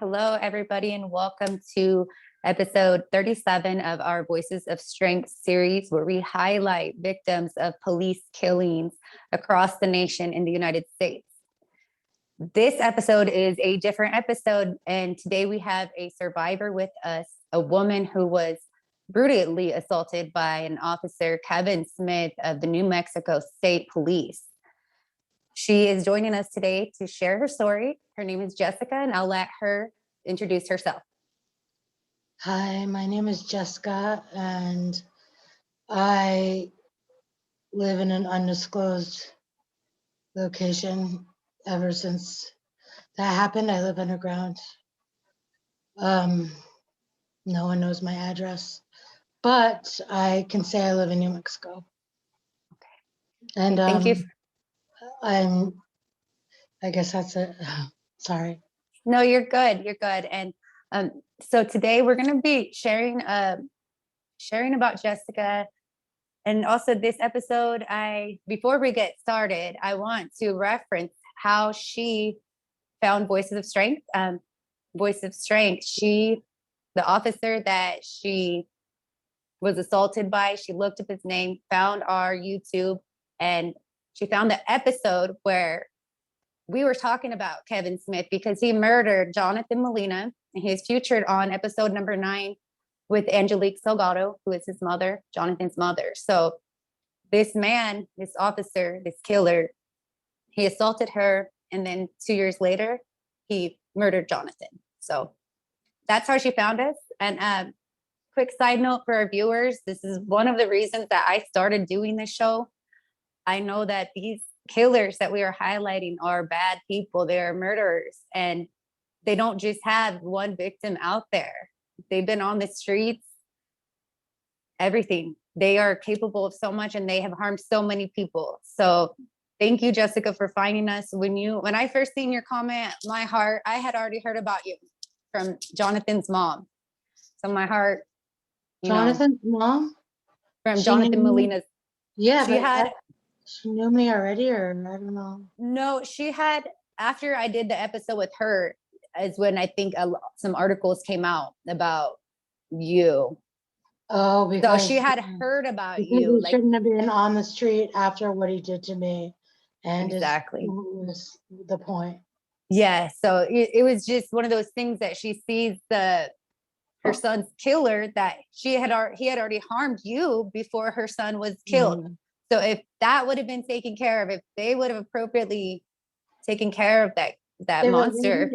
Hello, everybody, and welcome to episode 37 of our Voices of Strength series, where we highlight victims of police killings across the nation in the United States. This episode is a different episode, and today we have a survivor with us, a woman who was brutally assaulted by an officer, Kevin Smith of the New Mexico State Police. She is joining us today to share her story. Her name is Jessica, and I'll let her introduce herself. Hi, my name is Jessica, and I live in an undisclosed location. Ever since that happened, I live underground. No one knows my address, but I can say I live in New Mexico. Okay. And Thank you. I guess that's it. Sorry. No, you're good. You're good. And so today we're going to be sharing about Jessica. And also this episode, before we get started, I want to reference how she found Voices of Strength. Voice of Strength, the officer that she was assaulted by, she looked up his name, found our YouTube, and she found the episode where we were talking about Kevin Smith because he murdered Jonathan Molina, and he is featured on episode number 9 with Angelique Delgado, who is his mother, Jonathan's mother. So this man, this officer, this killer, he assaulted her, and then 2 years later, he murdered Jonathan. So that's how she found us. And quick side note for our viewers, this is one of the reasons that I started doing this show. I know that these killers that we are highlighting are bad people. They are murderers, and they don't just have one victim out there. They've been on the streets, everything. They are capable of so much, and they have harmed so many people. So thank you, Jessica, for finding us. When I first seen your comment, I had already heard about you from Jonathan's mom. So my heart, Jonathan's mom? From Jonathan Molina's. Yeah, she knew me already, or I don't know. No, she had, after I did the episode with her, is when I think some articles came out about you. Oh, because so she had heard about you. You. He shouldn't have been on the street after what he did to me. And exactly was the point. Yeah. So it was just one of those things that she sees her son's killer, that he had already harmed you before her son was killed. Mm-hmm. So if that would have been taken care of, if they would have appropriately taken care of that monster,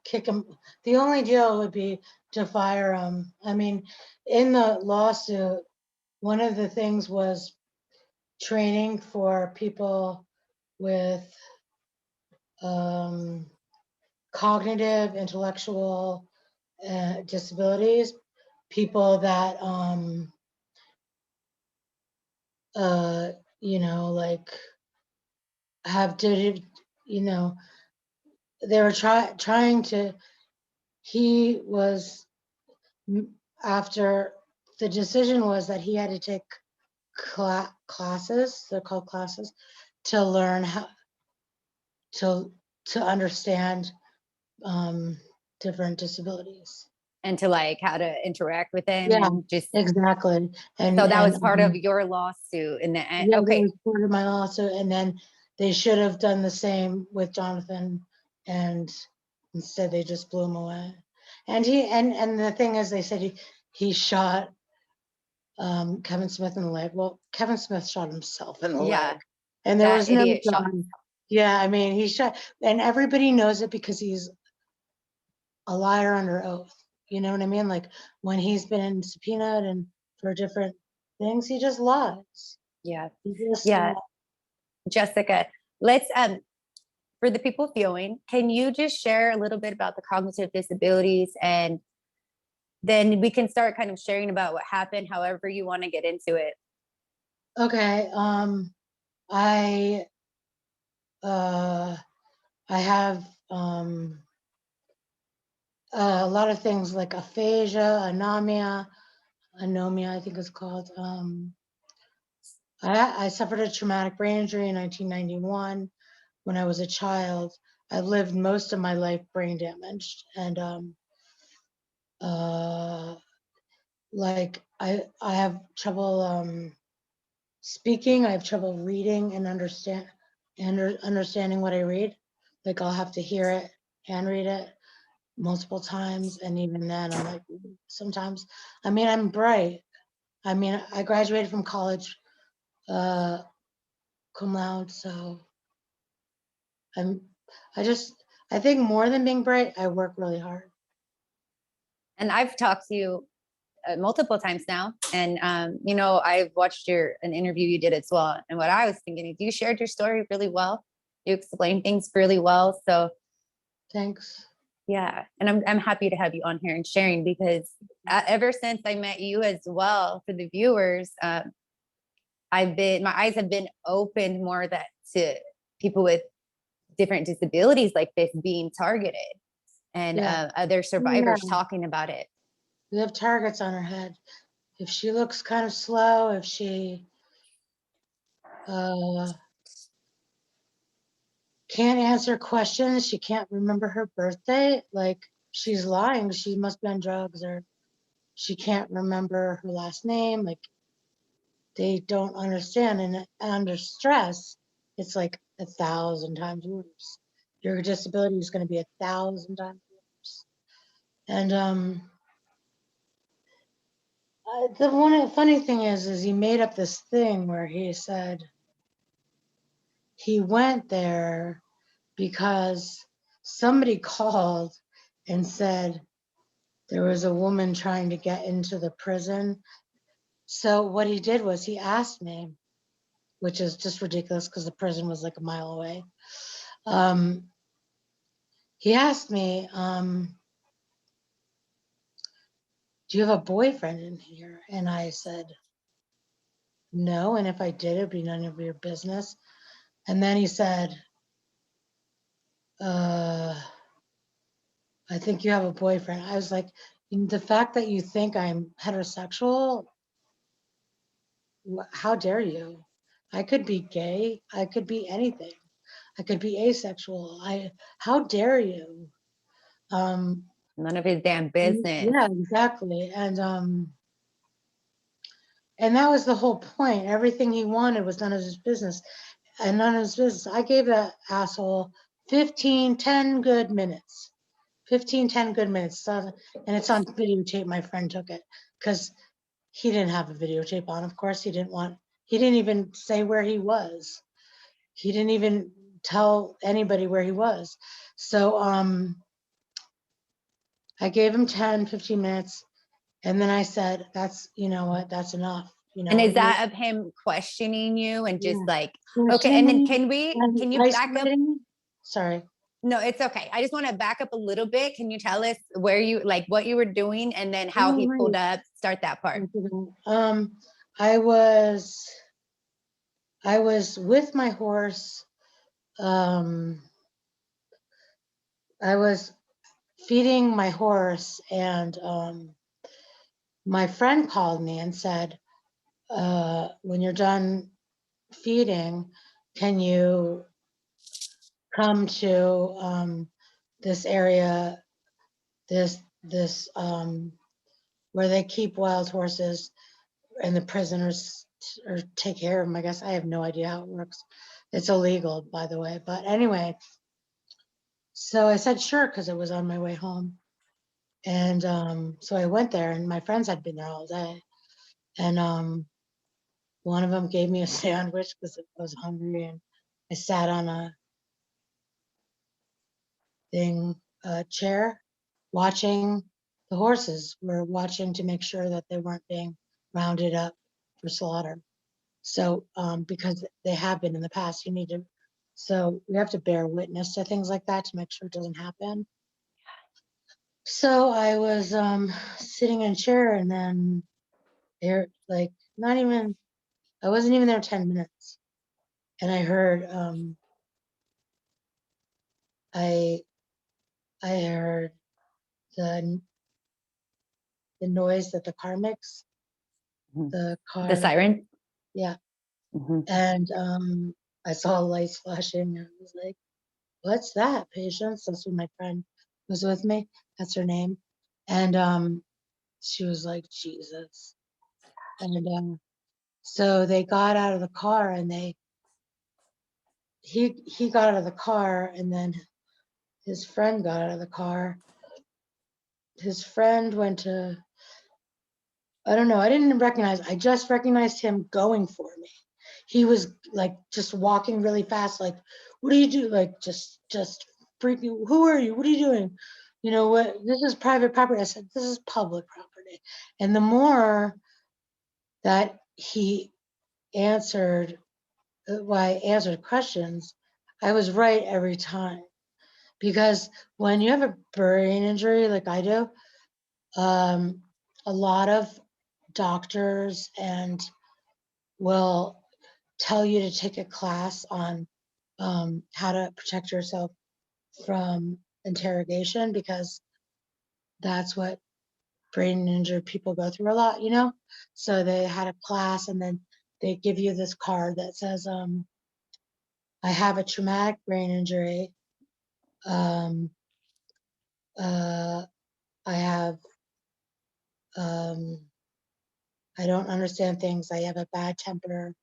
kick him. The only deal would be to fire him. I mean, in the lawsuit, one of the things was training for people with cognitive, intellectual disabilities, people that like have did, they were trying to, he was, after the decision was that he had to take classes, they're called classes, to learn how to understand different disabilities. And to like how to interact with them. Yeah, and just exactly. And so that was part of your lawsuit in the end. Yeah, okay. That was part of my lawsuit. And then they should have done the same with Jonathan, and instead they just blew him away. And the thing is, they said he shot Kevin Smith in the leg. Well, Kevin Smith shot himself in the leg. And there was no gun. Yeah, I mean, he shot, and everybody knows it because he's a liar under oath. You know what I mean? Like when he's been subpoenaed and for different things, he just lies. Yeah. Jessica, let's for the people viewing, can you just share a little bit about the cognitive disabilities, and then we can start kind of sharing about what happened, however you want to get into it. Okay. I have a lot of things like aphasia, anomia, I think it's called. I suffered a traumatic brain injury in 1991 when I was a child. I've lived most of my life brain damaged, and like I have trouble speaking. I have trouble reading and understanding what I read. Like I'll have to hear it and read it multiple times, and even then I'm like sometimes, I mean, I'm bright. I mean, I graduated from college cum laude, so I'm I just I think more than being bright, I work really hard. And I've talked to you multiple times now, and you know, I've watched an interview you did as well. And what I was thinking is, you shared your story really well. You explained things really well. So Thanks. yeah, and I'm happy to have you on here and sharing, because ever since I met you as well, for the viewers, my eyes have been opened more that to people with different disabilities like this being targeted, and Yeah. other Yeah. survivors talking about it. We have targets on her head. If she looks kind of slow, if she uh, can't answer questions, she can't remember her birthday, like she's lying, she must be on drugs, or she can't remember her last name. Like they don't understand. And under stress, it's like 1,000 times worse. Your disability is going to be 1,000 times worse. And the one funny thing is he made up this thing where he said he went there because somebody called and said there was a woman trying to get into the prison. So what he did was he asked me, which is just ridiculous because the prison was like a mile away. He asked me, do you have a boyfriend in here? And I said, no. And if I did, it'd be none of your business. And then he said, I think you have a boyfriend. I was like, the fact that you think I'm heterosexual, how dare you? I could be gay. I could be anything. I could be asexual. How dare you? None of his damn business. Yeah, exactly. And that was the whole point. Everything he wanted was none of his business. And none of his business. I gave that asshole 10 good minutes. 10 good minutes. And it's on videotape. My friend took it because he didn't have a videotape on. Of course, he didn't even say where he was. He didn't even tell anybody where he was. So I gave him 10, 15 minutes. And then I said, you know what, that's enough. You And know, is that of him questioning you and just yeah. like, okay, and then Questioning can and you back up? isolating. Sorry. No, it's okay. I just want to back up a little bit. Can you tell us where you, like, what you were doing, and then how he pulled up? Start that part. I was with my horse. I was feeding my horse, and my friend called me and said, when you're done feeding, can you come to this area, this where they keep wild horses and the prisoners or take care of them. I guess I have no idea how it works. It's illegal, by the way. But anyway, so I said sure because it was on my way home. And so I went there, and my friends had been there all day. And one of them gave me a sandwich because I was hungry, and I sat on a chair watching the horses. We're watching to make sure that they weren't being rounded up for slaughter. So because they have been in the past, so we have to bear witness to things like that to make sure it doesn't happen. So I was sitting in a chair, and then there, like, I wasn't even there 10 minutes. And I heard, I heard the noise that the car makes, the The car, siren. yeah. Mm-hmm. And I saw lights flashing, and I was like, what's that, Patience? That's when my friend was with me. That's her name. And she was like, Jesus. And so they got out of the car, and he got out of the car, and then his friend got out of the car. His friend went to, I don't know, I just recognized him going for me. He was like just walking really fast, like, what do you do? Like just freaking, who are you? What are you doing? You know what? This is private property. I said, this is public property. And the more that he answered, why I answered questions, I was right every time. Because when you have a brain injury like I do, a lot of doctors and will tell you to take a class on how to protect yourself from interrogation, because that's what brain injured people go through a lot, you know? So they had a class, and then they give you this card that says, I have a traumatic brain injury. Um, uh, I have, I don't understand things. I have a bad temper,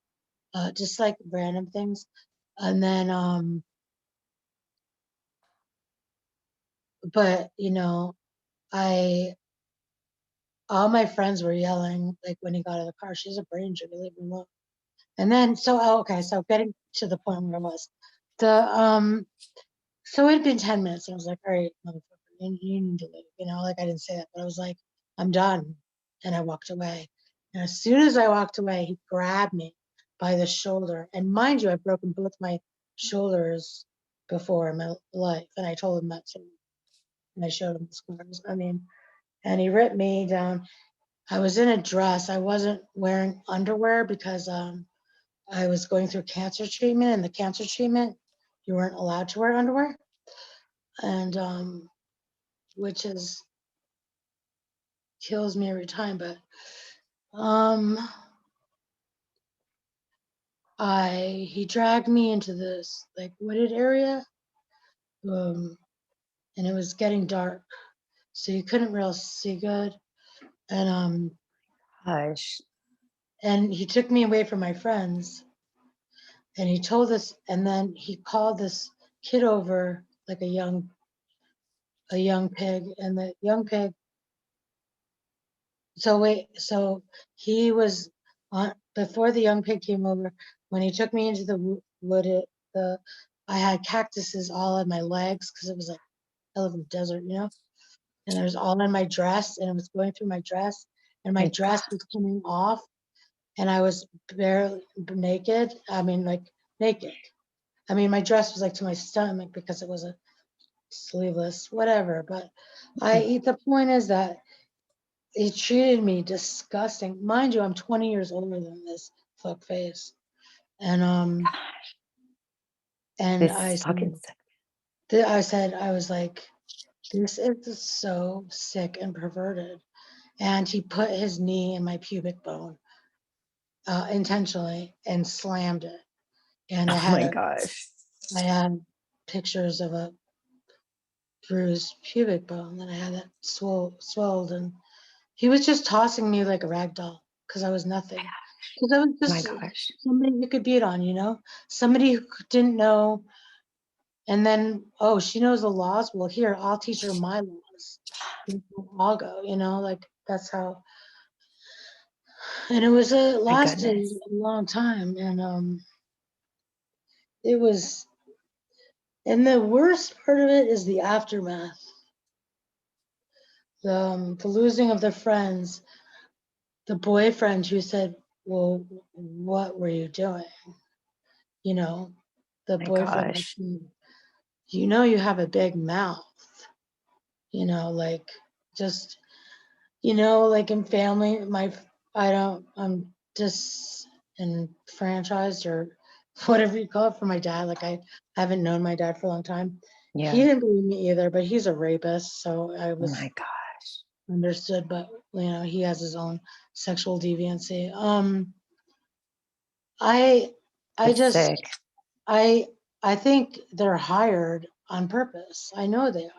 just like random things. And then, but you know, all my friends were yelling, like when he got out of the car, she's a brain injury, leave him alone. And then, okay, so getting to the point where I was, so it had been 10 minutes, and I was like, all right, motherfucker, you need to leave, you know, like I didn't say that, but I was like, I'm done. And I walked away. And as soon as I walked away, he grabbed me by the shoulder. And mind you, I've broken both my shoulders before in my life. And I told him that too. And I showed him the scars. I mean, and he ripped me down. I was in a dress. I wasn't wearing underwear because I was going through cancer treatment, and the cancer treatment, you weren't allowed to wear underwear. And which is kills me every time. But he dragged me into this like wooded area, and it was getting dark, so you couldn't really see good. And Gosh. and he took me away from my friends, and he told us, and then he called this kid over, like a young pig, and the young pig. So he was on before the young pig came over. When he took me into the wood, I had cactuses all in my legs because it was like I live in the desert, you know. And it was all in my dress, and it was going through my dress, and my My dress was coming off, and I was barely naked. I mean, like naked. I mean, my dress was like to my stomach because it was a sleeveless, whatever. But the point is that he treated me disgusting. Mind you, I'm 20 years older than this fuck face. And and This fucking I was like, this is so sick and perverted. And he put his knee in my pubic bone intentionally and slammed it. And oh my gosh. I had pictures of a bruised pubic bone that I had that swelled, and he was just tossing me like a rag doll because I was nothing. Because I was Oh my just gosh. somebody you could beat on, you know, somebody who didn't know. And then, oh, she knows the laws. Well, here, I'll teach her my laws. I'll go, you know, like that's how. And it was My lasted goodness. a long time, and it was. And the worst part of it is the aftermath, the losing of the friends, the boyfriend who said, "Well, what were you doing?" You know, the My boyfriend, gosh. you know, you have a big mouth, you know, like just, you know, like in family, I'm disenfranchised or whatever you call it for my dad. Like I haven't known my dad for a long time. He Yeah. didn't believe me either, but he's a rapist. So I Oh was my gosh. understood, but you know, he has his own sexual deviancy. I, I That's just, sick. I I think they're hired on purpose. I know they are.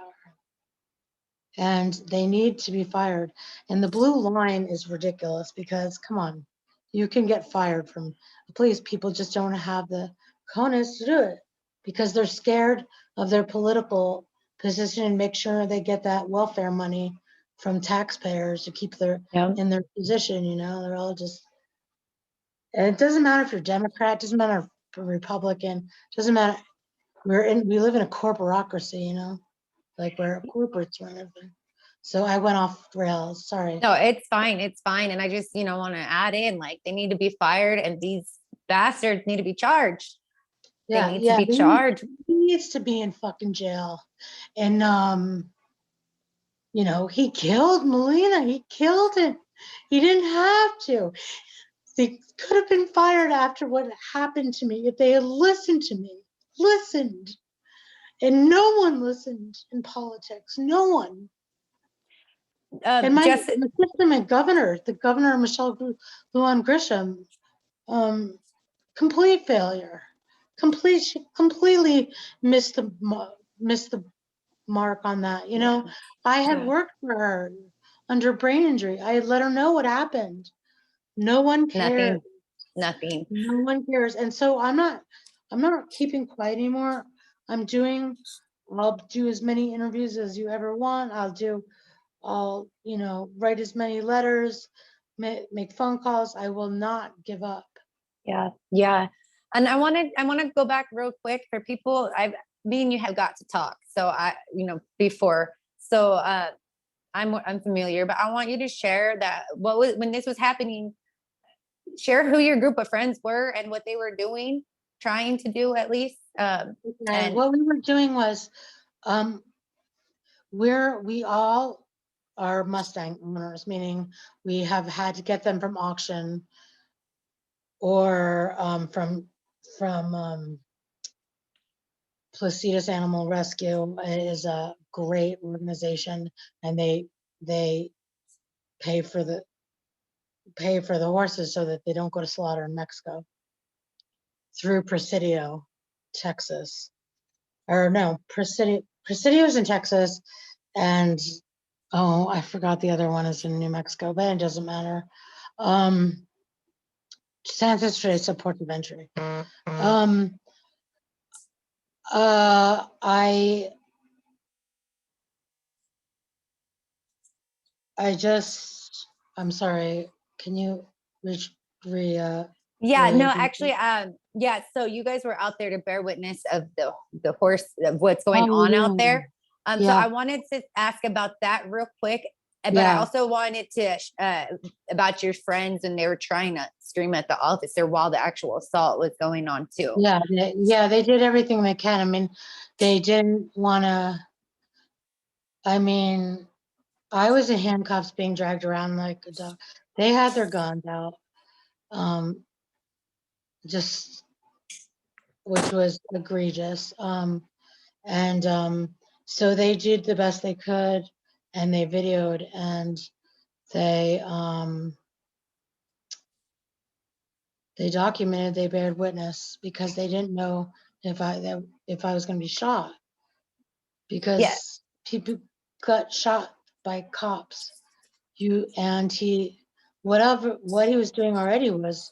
And they need to be fired. And the blue line is ridiculous because, come on, you can get fired from the police. People just don't have the cojones to do it because they're scared of their political position and make sure they get that welfare money from taxpayers to keep their Yeah. in their position. You know, they're all just. And it doesn't matter if you're Democrat, doesn't matter if you're Republican, doesn't matter. We live in a corporatocracy, you know, like where corporates run everything. So I went off rails. Sorry. No, it's fine. It's fine. And I just, want to add in, like, they need to be fired and these bastards need to be charged. They need to be charged. He needs to be in fucking jail. And he killed Molina. He killed him. He didn't have to. They could have been fired after what happened to me if they had listened to me. Listened. And no one listened in politics. No one. And my legitimate governor, the governor Michelle Lujan Grisham, complete failure. Completely missed the mark on that. You know, I had worked for her under brain injury. I had let her know what happened. No one cares. Nothing. No one cares. And so I'm not keeping quiet anymore. I'll do as many interviews as you ever want. I'll write as many letters, make phone calls. I will not give up. Yeah. And I want to go back real quick for people. Me and you have got to talk. So before. So I'm familiar, but I want you to share that when this was happening, share who your group of friends were and what they were doing, trying to do at least. And what we were doing was, we all are Mustang owners, meaning we have had to get them from auction or from Placitas Animal Rescue. It is a great organization, and they pay for the horses so that they don't go to slaughter in Mexico through Presidio, Texas. Or no, Presidio's in Texas, and I forgot the other one is in New Mexico, but it doesn't matter. Santa Teresa Port of Entry. I'm sorry. Can you actually, so you guys were out there to bear witness of the horse, of what's going on out there. So I wanted to ask about that real quick, but I also wanted to about your friends, and they were trying to scream at the officer while the actual assault was going on too. They did everything they can. I mean, they didn't want to. I mean, I was in handcuffs being dragged around like a dog. They had their guns out, which was egregious. So they did the best they could, and they videoed, and they documented, they bared witness, because they didn't know if I was going to be shot, because people got shot by cops. What he was doing already was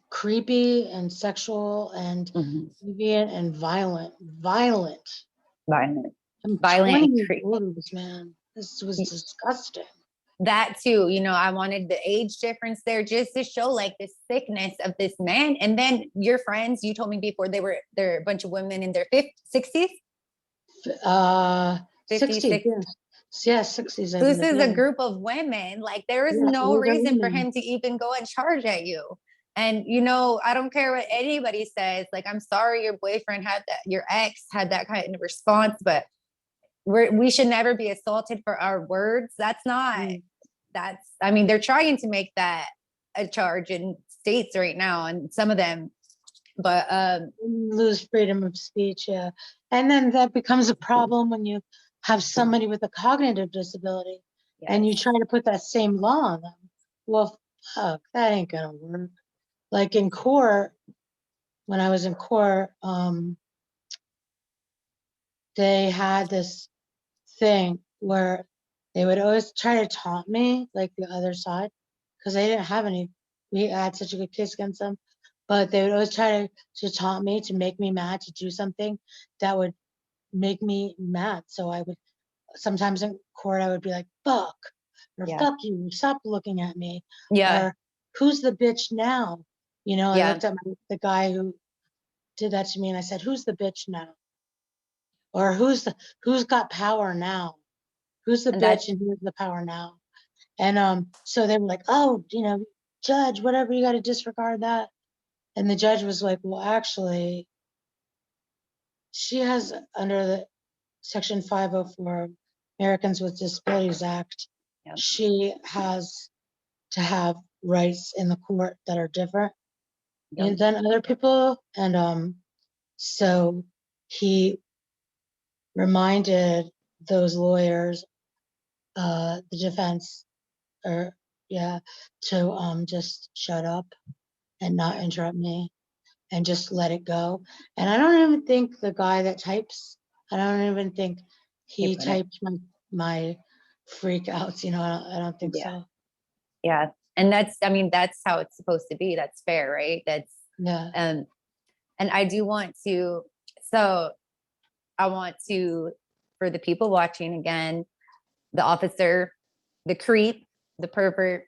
creepy and sexual and deviant and violent. Years, man. This was disgusting. That too, I wanted the age difference there just to show like the sickness of this man. And then your friends, you told me before, they're a bunch of women in their 60s. 60s. Yeah, 60s. This is a group of women. Like, there is no reason for him to even go and charge at you. And, I don't care what anybody says. Like, I'm sorry your boyfriend your ex had that kind of response, but we should never be assaulted for our words. That's not, they're trying to make that a charge in states right now, and some of them, but lose freedom of speech. Yeah. And then that becomes a problem when you have somebody with a cognitive disability and you try to put that same law on them. Well, fuck, that ain't gonna work. Like in court, when I was in court, they had this thing where they would always try to taunt me, like the other side, because they didn't have any. We had such a good case against them, but they would always try to taunt me, to make me mad, to do something that would make me mad. So I would sometimes in court I would be like, "Fuck," or Yeah. "Fuck you, stop looking at me," Yeah. or "Who's the bitch now?" You know, I Yeah. looked at the guy who did that to me and I said, "Who's the bitch now?" Or who's got power now? Who's the And that, bitch and who's the power now? And so they were like, "Oh, you know, judge, whatever, you got to disregard that." And the judge was like, "Well, actually, she has, under the Section 504 Americans with Disabilities Act, yeah. she has to have rights in the court that are different Yeah. than other people." And so he reminded those lawyers, the defense, or yeah, to just shut up and not interrupt me and just let it go. And I don't even think the guy that types, I don't even think He he put it. typed my freak outs, you know, I don't think Yeah. so. Yeah. And that's, I mean, that's how it's supposed to be. That's fair, right? That's, Yeah. and I do want to, so I want to, for the people watching again, the officer, the creep, the pervert,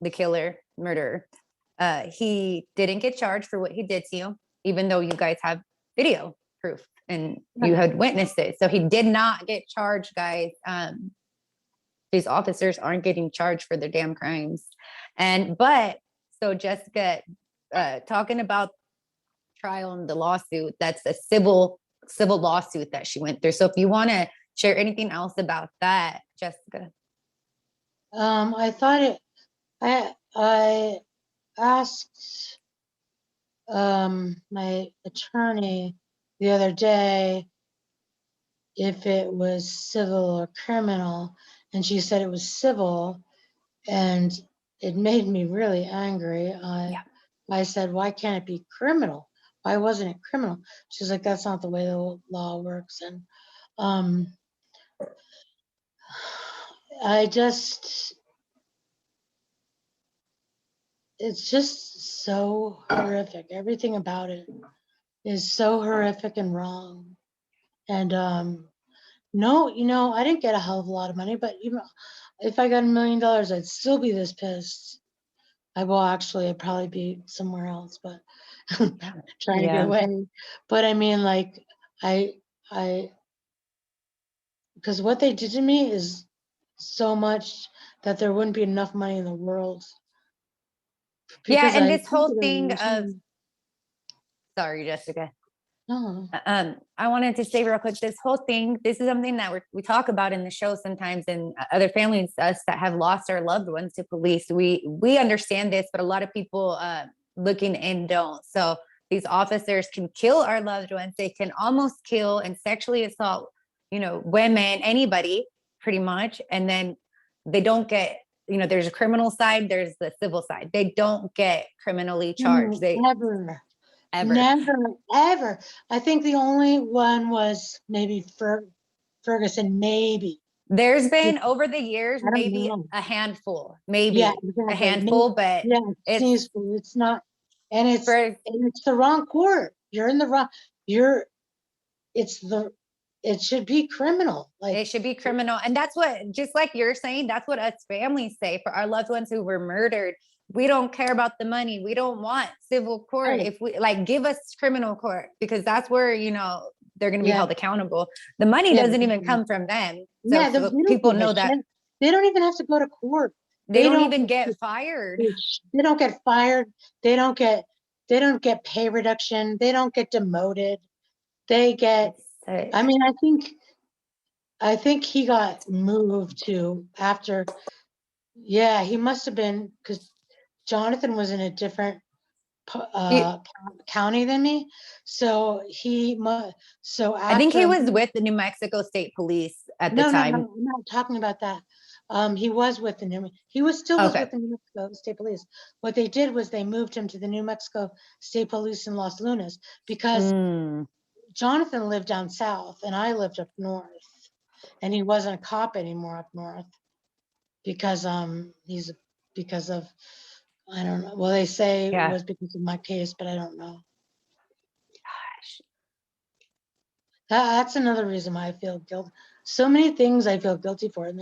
the killer, murderer, he didn't get charged for what he did to you, even though you guys have video proof and you had witnessed it. So he did not get charged, guys. These officers aren't getting charged for their damn crimes. But so Jessica, talking about trial and the lawsuit, that's a civil lawsuit that she went through. So if you want to share anything else about that, Jessica. I thought it, I asked my attorney the other day if it was civil or criminal, and she said it was civil, and it made me really angry. I said, "Why can't it be criminal? Why wasn't it criminal?" She's like, "That's not the way the law works." And um, I just, it's just so horrific. Everything about it is so horrific and wrong. And no, you know, I didn't get a hell of a lot of money, but you know, if I got $1 million, I'd still be this pissed. I will actually, I'd probably be somewhere else, but trying to get away. But I mean, like, I, because what they did to me is so much that there wouldn't be enough money in the world. Yeah, Because and I this think whole of thing of, it, sorry, Jessica. no. I wanted to say real quick, this whole thing, this is something that we talk about in the show sometimes, and other families, us that have lost our loved ones to police, we understand this, but a lot of people looking in don't. So these officers can kill our loved ones. They can almost kill and sexually assault, you know, women, anybody pretty much. And then they don't get, you know, there's a criminal side, there's the civil side. They don't get criminally charged. They Never. ever. Never, ever. I think the only one was maybe Ferguson, maybe. There's been over the years, I don't maybe know. a handful, maybe Yeah, a exactly. handful, but Yeah, it's it's not, and for, it's the wrong court. You're in the wrong. You're. It's the. It should be criminal. Like, it should be criminal. And that's what, just like you're saying, that's what us families say for our loved ones who were murdered. We don't care about the money. We don't want civil court. right. If we like, give us criminal court, because that's where, you know, they're going to be Yeah, held accountable. The money yeah, doesn't even come from them. So yeah. They don't people give a know that shit. They don't even have to go to court. they They don't don't. even get fired. They don't get fired. They don't get. They don't get pay reduction. They don't get demoted. They get. I mean, I think he got moved to after. Yeah, he must have been, because Jonathan was in a different county than me. So so I think after he was with the New Mexico State Police at the no, time. I'm not talking about that. He was with the he was still was Okay. with the New Mexico State Police. What they did was they moved him to the New Mexico State Police in Los Lunas because Mm, Jonathan lived down south and I lived up north, and he wasn't a cop anymore up north because he's because of, I don't know. Well, they say it yeah. was because of my case, but I don't know. Gosh. That's another reason why I feel guilty. So many things I feel guilty for, and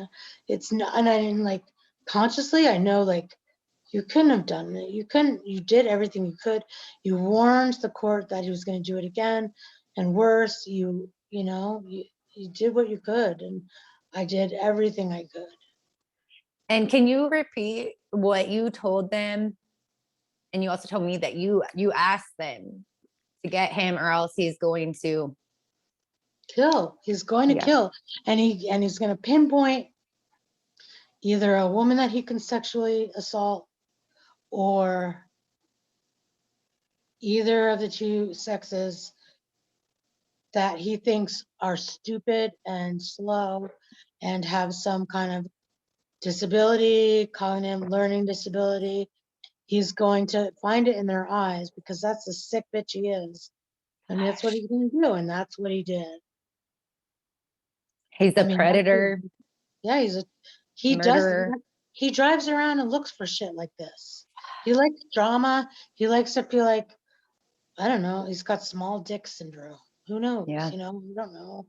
it's not. And I didn't like consciously. I know like you couldn't have done it. You couldn't. You did everything you could. You warned the court that he was going to do it again, and worse. You know you did what you could, and I did everything I could. And can you repeat what you told them? And you also told me that you asked them to get him, or else he's going to. Kill. He's going to Yeah. kill, and he's going to pinpoint either a woman that he can sexually assault or either of the two sexes that he thinks are stupid and slow and have some kind of disability, cognitive learning disability. He's going to find it in their eyes because that's the sick bitch he is. And that's what Gosh. he's going to do. And that's what he did. He's I a mean, predator, yeah, he does, murderer. he drives around and looks for shit like this. He likes drama. He likes to feel like, I don't know, he's got small dick syndrome. Who knows? Yeah. You know, we don't know.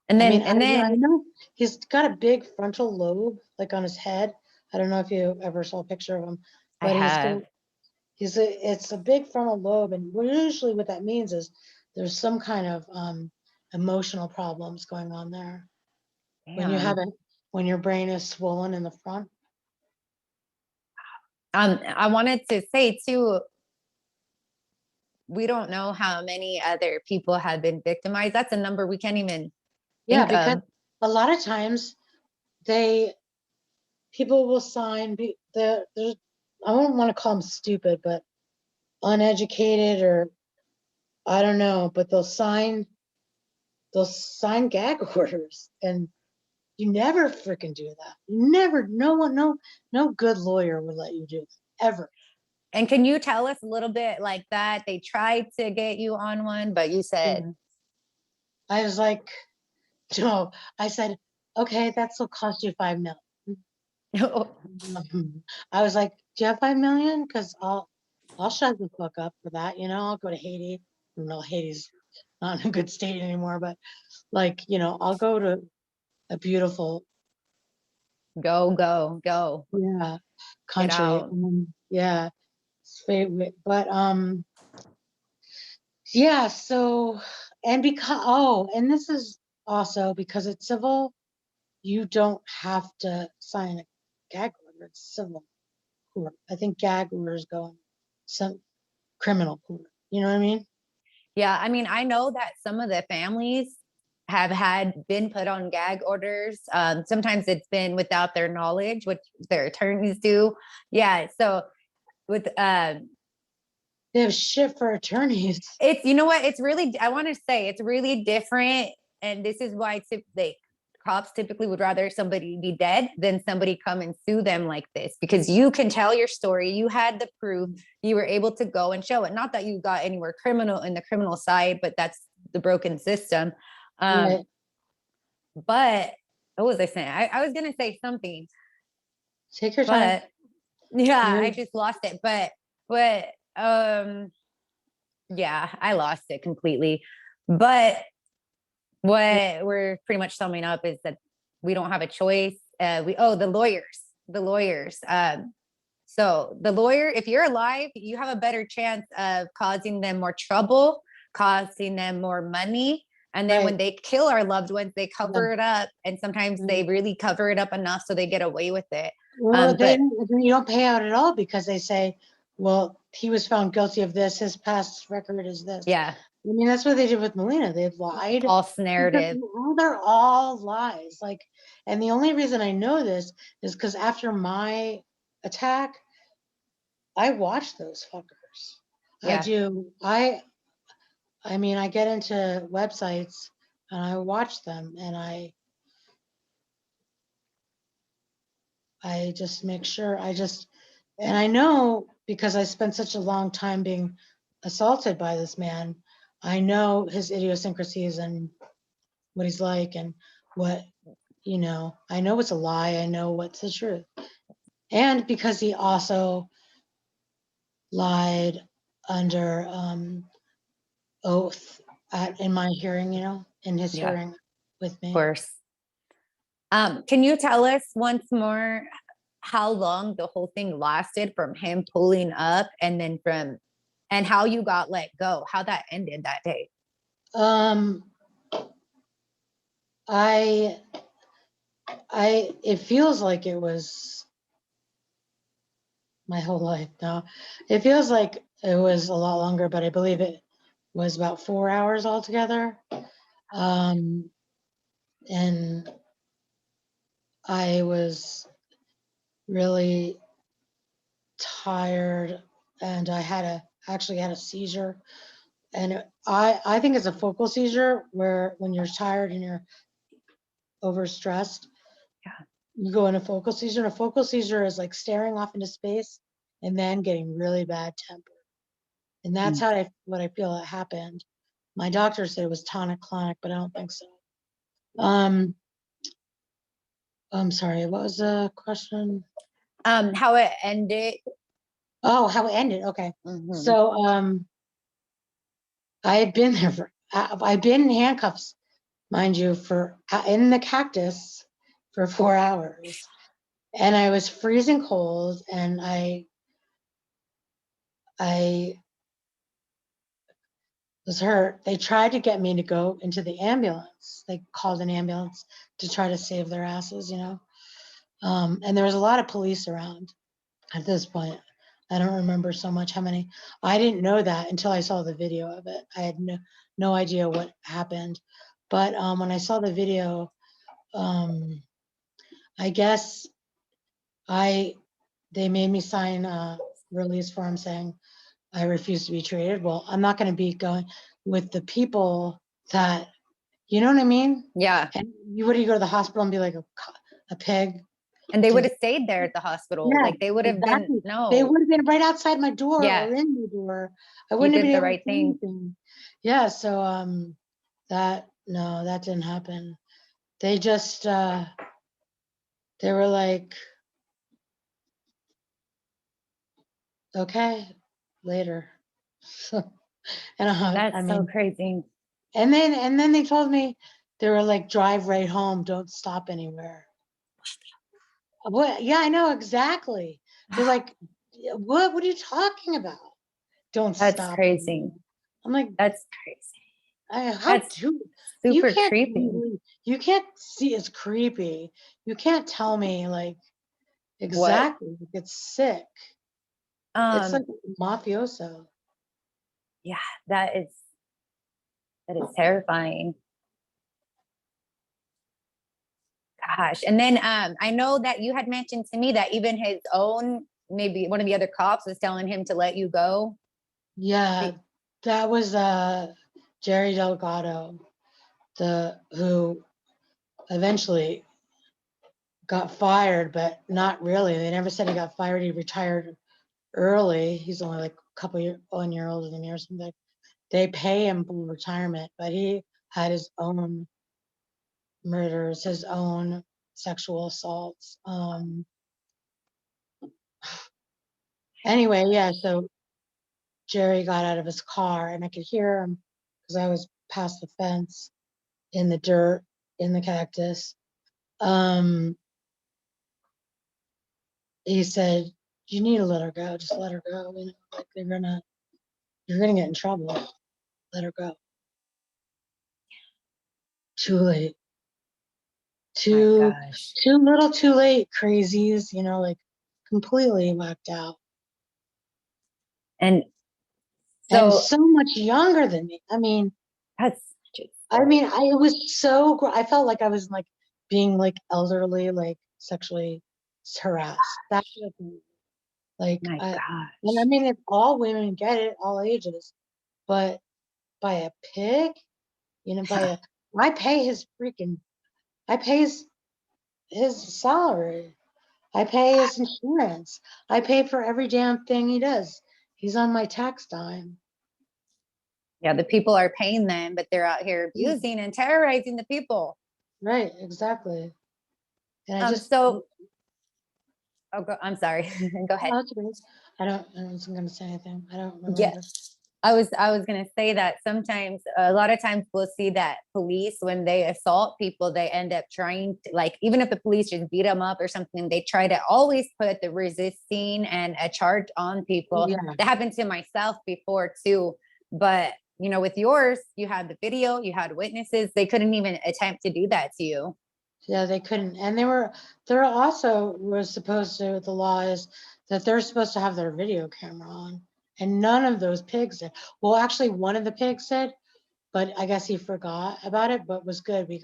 And I then mean, and I then know he's got a big frontal lobe, like on his head. I don't know if you ever saw a picture of him, I but have. it's a big frontal lobe, and usually what that means is there's some kind of emotional problems going on there. When you have Damn. it, when your brain is swollen in the front. I wanted to say too, we don't know how many other people have been victimized. That's a number we can't even Yeah, think because of. a lot of times they people will sign there's I don't want to call them stupid, but uneducated or I don't know, but they'll sign gag orders, and you never freaking do that. You never, no one, no good lawyer would let you do it ever. And can you tell us a little bit like that? They tried to get you on one, but you said, Yeah. I was like, no, I said, okay, that's will cost you 5 million. I was like, do you have 5 million? Because I'll shut the fuck up for that. You know, I'll go to Haiti. No, Haiti's not in a good state anymore, but like, you know, I'll go to a beautiful, go, go, go, yeah, get country. out. Yeah, but yeah. So, and because and this is also because it's civil, you don't have to sign a gag order. It's civil court. I think gag orders go in some criminal court. You know what I mean? Yeah, I mean, I know that some of the families have been put on gag orders. Sometimes it's been without their knowledge, which their attorneys do. Yeah, so with They have shit for attorneys. it's, you know what, it's really, I want to say it's really different, and this is why cops typically would rather somebody be dead than somebody come and sue them like this, because you can tell your story, you had the proof, you were able to go and show it. Not that you got anywhere criminal in the criminal side, but that's the broken system. Right. But what was I saying? I was gonna say something, Take your time. but yeah, I You're, just lost it. But yeah, I lost it completely. But what we're pretty much summing up is that we don't have a choice. The lawyers. So the lawyer, if you're alive, you have a better chance of causing them more trouble, costing them more money. And then when right. they kill our loved ones, they Yeah. cover it up, and sometimes they really cover it up enough so they get away with it. Well, But then you don't pay out at all because they say, well, he was found guilty of this. His past record is this. yeah, I mean, that's what they did with Molina. They lied. false narrative. They're all lies. Like, and the only reason I know this is because after my attack, I watch those fuckers. I Yeah. do. I mean, I get into websites and I watch them, and I just make sure and I know because I spent such a long time being assaulted by this man, I know his idiosyncrasies and what he's like and what, I know it's a lie. I know what's the truth. And because he also lied under oath in my hearing, in his Yeah, hearing with of me. course. Can you tell us once more how long the whole thing lasted from him pulling up and then and how you got let go, how that ended that day? I it feels like it was my whole life now. It feels like it was a lot longer, but I believe it was about 4 hours altogether. And I was really tired and I actually had a seizure. And I think it's a focal seizure where when you're tired and you're overstressed, Yeah. you go in a focal seizure. And a focal seizure is like staring off into space and then getting really bad temper. And that's what I feel happened. My doctor said it was tonic-clonic, but I don't think so. I'm sorry, what was the question? How it ended. Oh, how it ended. Okay. Mhm. So I had been there I'd been in handcuffs, mind you, in the cactus for 4 hours. And I was freezing cold and I was hurt. They tried to get me to go into the ambulance. They called an ambulance to try to save their asses, and there was a lot of police around at this point. I don't remember so much how many. I didn't know that until I saw the video of it. I had no idea what happened. But when I saw the video, I guess they made me sign a release form saying I refuse to be treated. Well, I'm not going to be going with the people that, you know what I mean? Yeah. And what do you go to the hospital and be like a pig? And they would have stayed there at the hospital. Yeah, Like they would have been, exactly. no. They would have been right outside my door Yeah. or in the door. I You wouldn't have did been the able right to do thing. anything. Yeah, so that didn't happen. They just they were like, okay, later. So and I That's so mean, crazy. and then they told me they were like, drive right home, don't stop anywhere. What? Yeah, I know exactly. They're like, what are you talking about? Don't That's stop crazy. anywhere. I'm like, That's crazy. how That's do you super can't creepy. you can't see it's creepy. You can't tell me like What? exactly. It's sick. It's like Um, mafioso. yeah, that is terrifying. Gosh. And then I know that you had mentioned to me that even his own, maybe one of the other cops was telling him to let you go. Yeah, that was Jerry Delgado, who eventually got fired, but not really. They never said he got fired. He retired early. He's only like a couple 1 year older than me or something. They pay him for retirement, but he had his own murders, his own sexual assaults. Anyway, yeah, so Jerry got out of his car and I could hear him because I was past the fence in the dirt, in the cactus. He said, you need to let her go. Just let her go. Like you're gonna get in trouble. Let her go. Too late. My Too gosh. too little, too late. Crazies, like completely whacked out. And And so so much younger than me. I mean, that's just, I was so. I felt like I was like being like elderly, like sexually harassed. That's what I mean. Like my and I gosh. mean, if all women get it, all ages, but by a pig, by a I pay his salary. I pay his insurance. I pay for every damn thing he does. He's on my tax dime. Yeah, the people are paying them, but they're out here Yeah. abusing and terrorizing the people. Right, exactly. And I just, So, I'm sorry. Go ahead. oh, that's okay. I wasn't gonna say anything. I don't Yeah, remember. I was gonna say that sometimes, a lot of times we'll see that police, when they assault people, they end up trying to, like, even if the police just beat them up or something, they try to always put the resisting and a charge on people. Yeah, That happened to myself before too. But with yours, you had the video, you had witnesses. They couldn't even attempt to do that to you. yeah, they couldn't. And they're also was supposed to, the law is that they're supposed to have their video camera on. And none of those pigs did. Well, actually, one of the pigs did, but I guess he forgot about it, but was good. We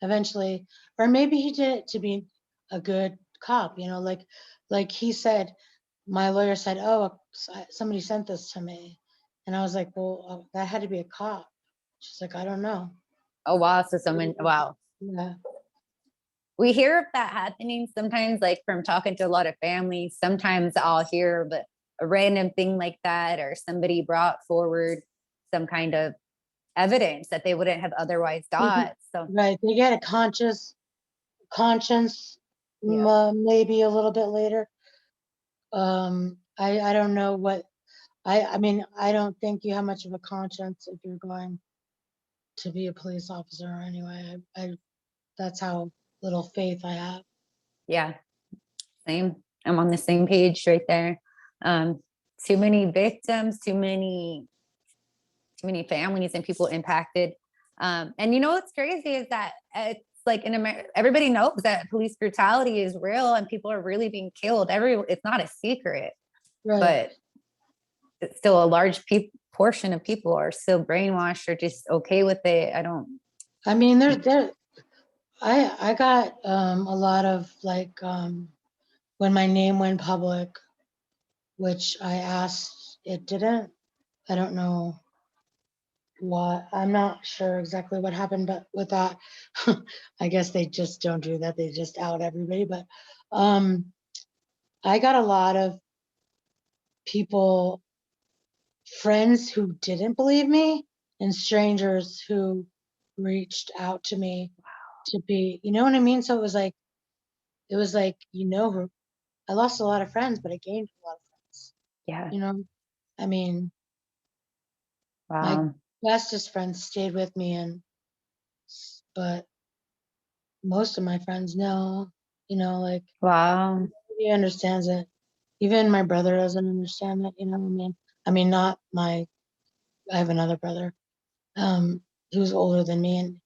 eventually, or maybe he did it to be a good cop, like he said, my lawyer said, oh, somebody sent this to me. And I was like, well, that had to be a cop. She's like, I don't know. Oh wow. So wow. Yeah. We hear of that happening sometimes, like from talking to a lot of families. Sometimes I'll hear but a random thing like that, or somebody brought forward some kind of evidence that they wouldn't have otherwise got. So Right. They get a conscience, yeah. maybe a little bit later. I don't know what, I mean, I don't think you have much of a conscience if you're going to be a police officer anyway. That's how little faith I have. Yeah. Same. I'm on the same page right there. Um, Too many victims, too many families and people impacted. And what's crazy is that it's like in America, everybody knows that police brutality is real and people are really being killed. It's not a secret, Right. but it's still a large portion of people are still brainwashed or just okay with it. I mean, I got a lot of like when my name went public, which I asked, it didn't. I don't know what, I'm not sure exactly what happened, but with that, I guess they just don't do that. They just out everybody. But I got a lot of people, friends who didn't believe me, and strangers who reached out to me to be, you know what I mean? So it was like, who I lost a lot of friends, but I gained a lot of friends. Yeah. I mean, my Wow. bestest friends stayed with me, but most of my friends know, like Wow. he understands it. Even my brother doesn't understand it, what I mean? Not I have another brother, who's older than me, and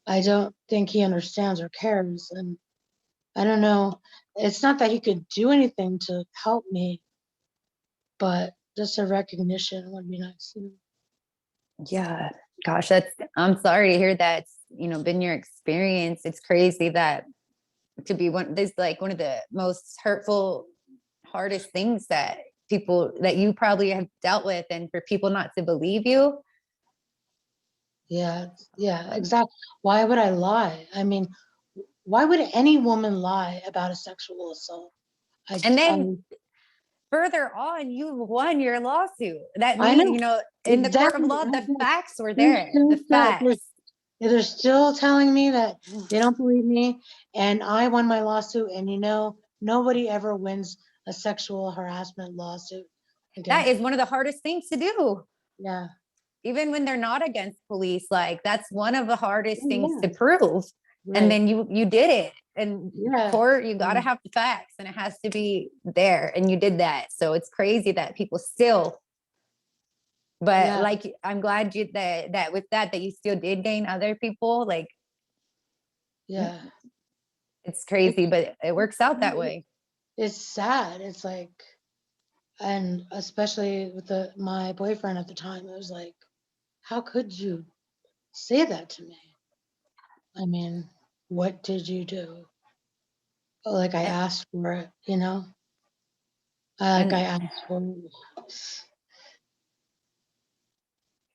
I don't think he understands or cares. And I don't know. It's not that he could do anything to help me, but just a recognition would be nice. Yeah. Gosh, I'm sorry to hear that's, been your experience. It's crazy that to be this like one of the most hurtful, hardest things that you probably have dealt with, and for people not to believe you. Yeah, yeah, exactly. Why would I lie? I mean, why would any woman lie about a sexual assault? And then further on, you won your lawsuit. That I means, know in the court of exactly. law, the facts were They're there. still, The facts. they're still telling me that they don't believe me, and I won my lawsuit. And nobody ever wins a sexual harassment lawsuit That against. is one of the hardest things to do. Yeah. Even when they're not against police, like that's one of the hardest Oh, things yeah. to prove. And Right. then you did it. And Yeah. court, you got to have the facts, and it has to be there, and you did that. So it's crazy that people still, but Yeah. like, I'm glad that with that you still did gain other people. Like, Yeah. it's crazy, but it works out that way. It's sad. It's like, and especially with my boyfriend at the time, it was like, how could you say that to me? I mean, what did you do? Like I And, asked for it, like I and asked for it.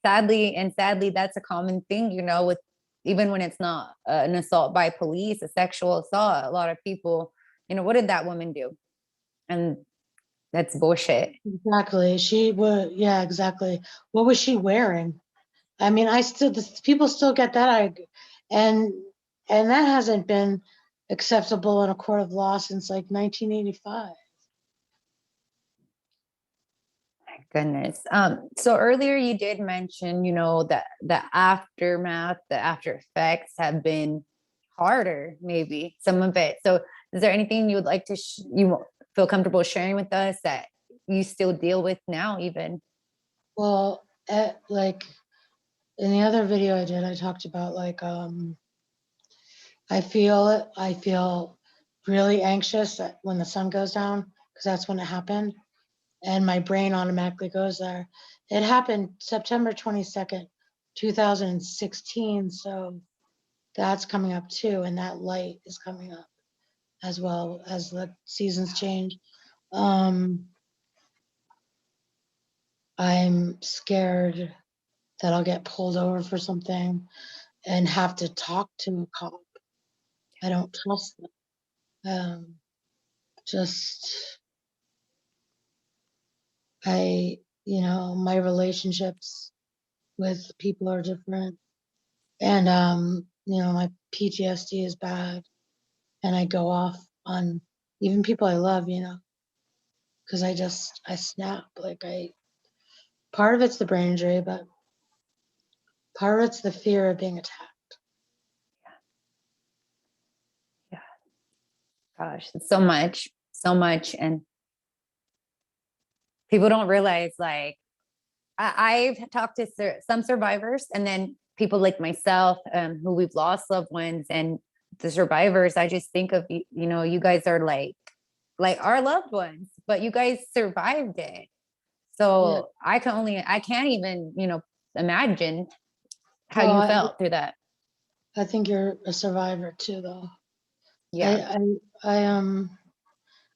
sadly, that's a common thing, with even when it's not an assault by police, a sexual assault. A lot of people, what did that woman do? And that's bullshit. Exactly. She would, yeah, exactly. What was she wearing? I mean, people still get that. And that hasn't been acceptable in a court of law since like 1985. Goodness. So earlier you did mention, that the aftermath, the after effects have been harder, maybe some of it. So is there anything you would like to, you feel comfortable sharing with us that you still deal with now even? Well, like in the other video I did, I talked about like, I feel really anxious when the sun goes down, because that's when it happened. And my brain automatically goes there. It happened September 22nd, 2016. So that's coming up too. And that light is coming up as well as the seasons change. I'm scared that I'll get pulled over for something and have to talk to a cop. I don't trust them. Just, my relationships with people are different. And, my PTSD is bad. And I go off on even people I love, because I snap. Part of it's the brain injury, but part of it's the fear of being attacked. Yeah. Gosh, it's so much, so much. And people don't realize, like, I've talked to some survivors, and then people like myself, who we've lost loved ones, and the survivors. I just think of you guys are like our loved ones, but you guys survived it. So I can't even imagine how you felt through that. I think you're a survivor too, though. Yeah.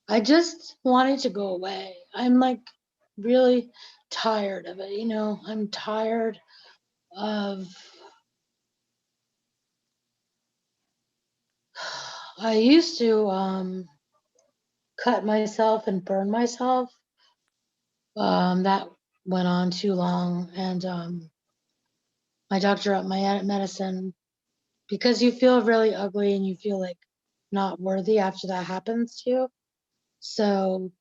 I just wanted to go away. I'm like really tired of it. I'm tired of, I used to cut myself and burn myself. That went on too long. And my doctor upped my medicine, because you feel really ugly and you feel like not worthy after that happens to you. So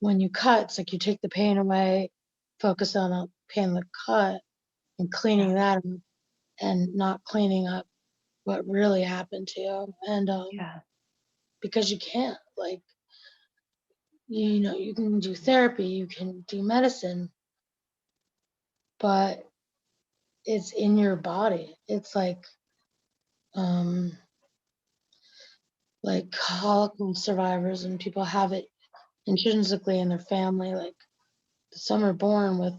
when you cut, it's like you take the pain away, focus on the pain of the cut and cleaning that up, and not cleaning up what really happened to you. And because you can't, you can do therapy, you can do medicine, but it's in your body. It's like Holocaust survivors, and people have it intrinsically in their family. Like some are born with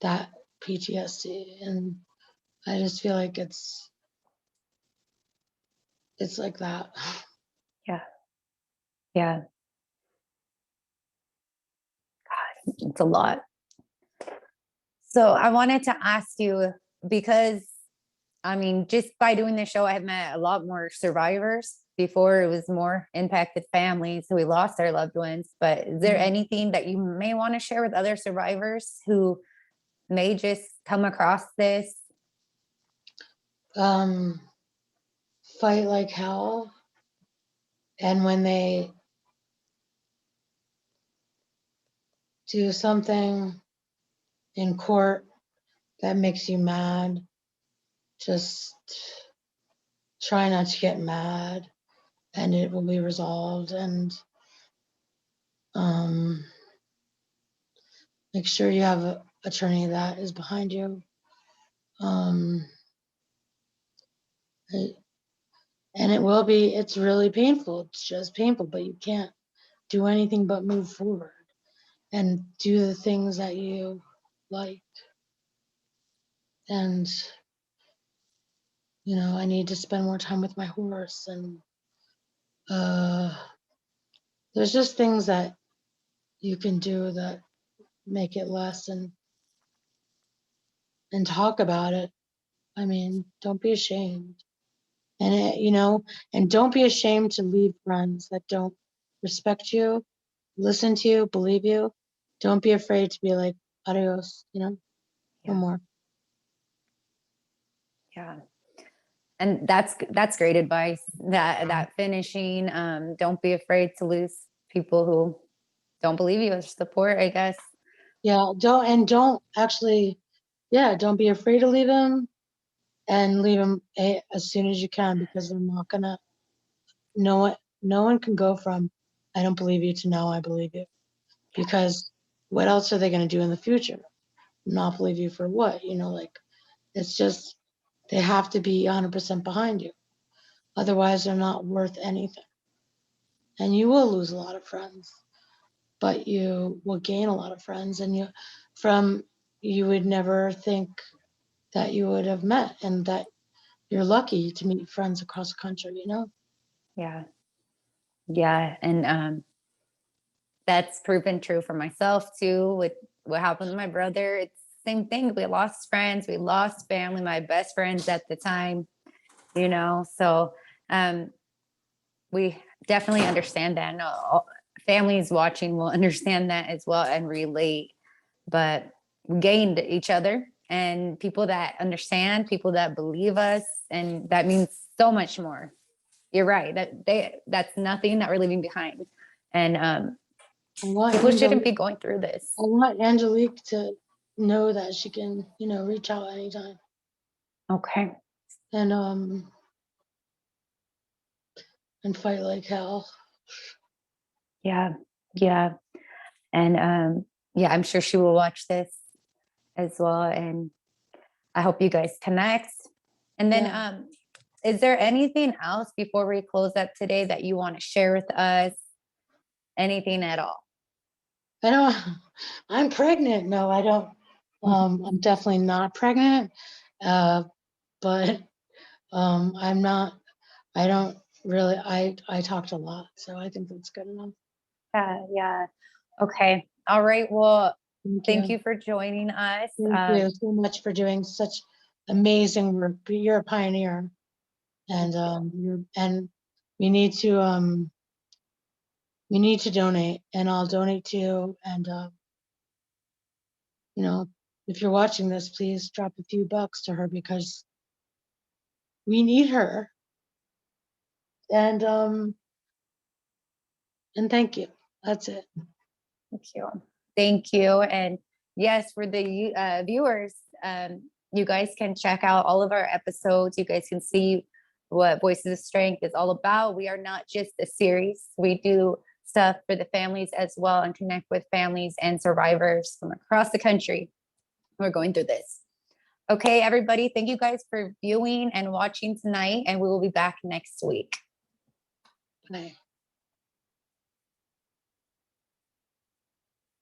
that PTSD, and I just feel like it's like that. Yeah. Yeah. God, it's a lot. So I wanted to ask you, because just by doing this show, I have met a lot more survivors. Before, it was more impacted families who we lost their loved ones. But is there anything that you may want to share with other survivors who may just come across this? Fight like hell. And when they do something in court that makes you mad, just try not to get mad, and it will be resolved. And make sure you have an attorney that is behind you. And it's really painful. It's just painful, but you can't do anything but move forward and do the things that you like. And, I need to spend more time with my horse. And there's just things that you can do that make it less, and talk about it. Don't be ashamed. And and don't be ashamed to leave friends that don't respect you, listen to you, believe you. Don't be afraid to be like, adios, no Yeah. more. Yeah. And that's great advice. That finishing, don't be afraid to lose people who don't believe you or support, I guess. Yeah, don't actually, don't be afraid to leave them, and leave them as soon as you can, because they're not gonna, no one can go from I don't believe you to now I believe you, because what else are they gonna do in the future? Not believe you for what? Like, it's just, they have to be 100% behind you. Otherwise, they're not worth anything. And you will lose a lot of friends, but you will gain a lot of friends, and you would never think that you would have met, and that you're lucky to meet friends across the country. Yeah. Yeah. And that's proven true for myself too, with what happened to my brother. It's the same thing. We lost friends, we lost family, my best friends at the time, So we definitely understand that. And families watching will understand that as well and relate. But we gained each other and people that understand, people that believe us, and that means so much more. You're right. That's nothing that we're leaving behind. And people shouldn't be going through this. I want Angelique to know that she can, reach out anytime. Okay. And fight like hell. Yeah. Yeah. And yeah, I'm sure she will watch this as well. And I hope you guys connect. And then is there anything else before we close up today that you want to share with us? Anything at all? I don't, I'm pregnant. No, I don't. I'm definitely not pregnant. But I'm not, I don't really, I talked a lot, so I think that's good enough. Yeah, yeah. Okay. All right. Well, thank you. you for joining us. Thank you so much for doing such amazing work. You're a pioneer, and we need to donate, and I'll donate to you. And if you're watching this, please drop a few bucks to her, because we need her. And thank you. That's it. Thank you. Thank you. And yes, for the viewers, you guys can check out all of our episodes. You guys can see what Voices of Strength is all about. We are not just a series. We do stuff for the families as well, and connect with families and survivors from across the country who are going through this. Okay, everybody, thank you guys for viewing and watching tonight, and we will be back next week. Bye.